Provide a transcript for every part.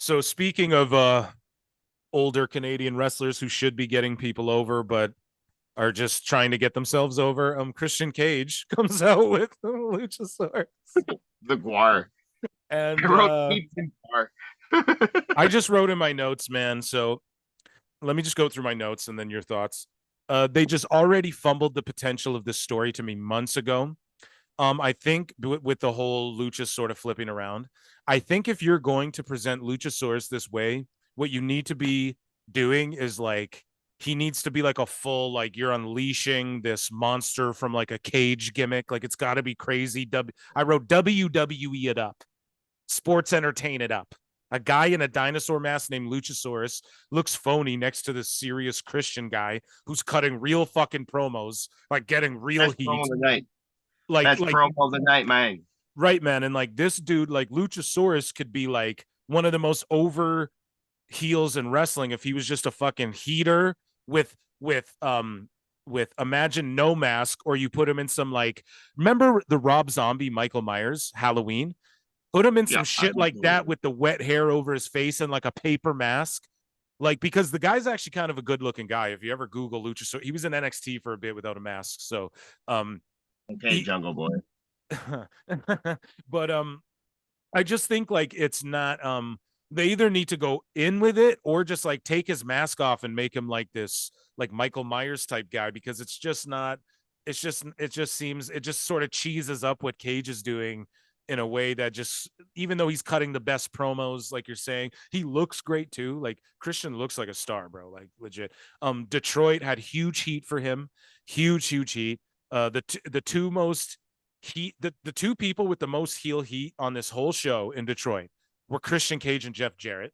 So speaking of older Canadian wrestlers who should be getting people over, but are just trying to get themselves over, Christian Cage comes out with Luchasaurus. The Guar. I And wrote Ethan Guar. I just wrote in my notes, man. So let me just go through my notes and then your thoughts. They just already fumbled the potential of this story to me months ago. I think with the whole Lucha sort of flipping around, I think if you're going to present Luchasaurus this way, what you need to be doing is like he needs to be like a full like you're unleashing this monster from like a cage gimmick. Like it's got to be crazy. I wrote WWE it up, sports entertain it up. A guy in a dinosaur mask named Luchasaurus looks phony next to this serious Christian guy who's cutting real fucking promos, like getting real Best heat. promo of the night. Like, Best like promo of the night, man. Right, man. And like this dude, like Luchasaurus could be like one of the most over heels in wrestling if he was just a fucking heater with imagine no mask, or you put him in some like remember the Rob Zombie Michael Myers Halloween? Put him in some Yeah, shit like that with the wet hair over his face and like a paper mask. Like because the guy's actually kind of a good looking guy. If you ever Google Luchasaurus, he was in NXT for a bit without a mask. So okay, he Jungle Boy. but I just think like it's not they either need to go in with it or just like take his mask off and make him like this like Michael Myers type guy, because it's just not it just seems it just sort of cheeses up what Cage is doing in a way that just, even though he's cutting the best promos like you're saying, he looks great too. Like Christian looks like a star, bro, like legit. Detroit had huge heat for him, huge heat. The two most the two people with the most heel heat on this whole show in Detroit were Christian Cage and Jeff Jarrett.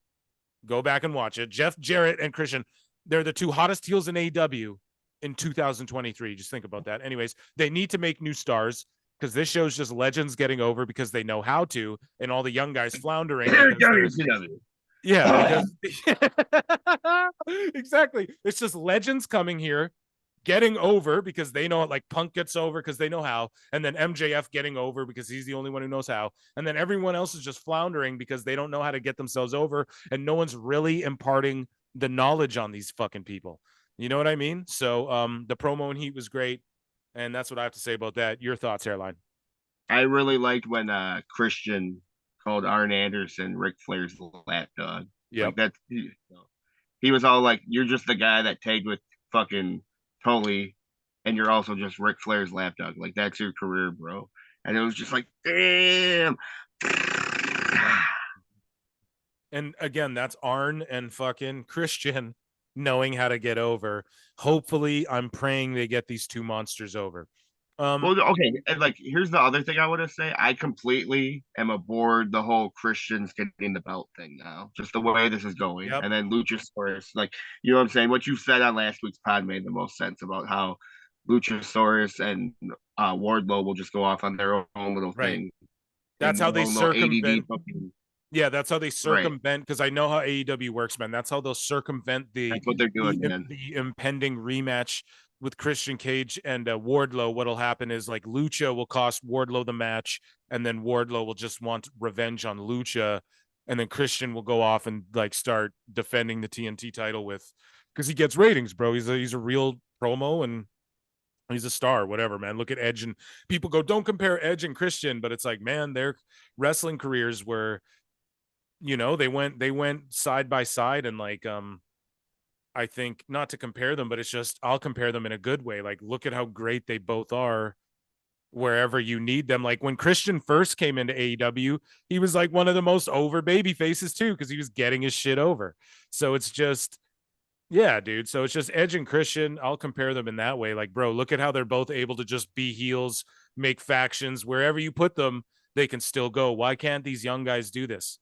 Go back and watch it. Jeff Jarrett and Christian, they're the two hottest heels in AEW in 2023. Just think about that. Anyways, they need to make new stars because this show's just legends getting over because they know how to, and all the young guys floundering because yeah, because exactly. It's just legends coming here, getting over because they know it, like Punk gets over because they know how, and then MJF getting over because he's the only one who knows how, and then everyone else is just floundering because they don't know how to get themselves over, and no one's really imparting the knowledge on these fucking people. You know what I mean? So the promo and heat was great, and that's what I have to say about that. Your thoughts, Hairline? I really liked when Christian called Arn Anderson Ric Flair's lapdog. Yep. Like that, he was all like, "You're just the guy that tagged with fucking Tully, and you're also just Ric Flair's lapdog. Like that's your career, bro." And it was just like, damn. And again, that's Arn and fucking Christian knowing how to get over. Hopefully, I'm praying they get these two monsters over. Well, okay, and like here's the other thing I want to say. I completely am aboard the whole Christians getting the belt thing now, just the way this is going. Yep. And then Luchasaurus, like you know what I'm saying? What you said on last week's pod made the most sense about how Luchasaurus and Wardlow will just go off on their own little Right. thing. That's And how they no ADD circumvent. fucking Yeah, that's how they right. circumvent, because I know how AEW works, man. That's how they'll circumvent That's what they're doing, man. the impending rematch with Christian Cage and Wardlow. What'll happen is like Lucha will cost Wardlow the match, and then Wardlow will just want revenge on Lucha, and then Christian will go off and like start defending the TNT title with, because he gets ratings, bro. He's a real promo and he's a star, whatever, man. Look at Edge, and people go, don't compare Edge and Christian, but it's like, man, their wrestling careers were, they went side by side, and like I think, not to compare them, but it's just I'll compare them in a good way. Like look at how great they both are wherever you need them. Like when Christian first came into AEW, he was like one of the most over baby faces too, because he was getting his shit over. So it's just, yeah, dude. So it's just Edge and Christian. I'll compare them in that way. Like, bro, look at how they're both able to just be heels, make factions wherever you put them, they can still go. Why can't these young guys do this?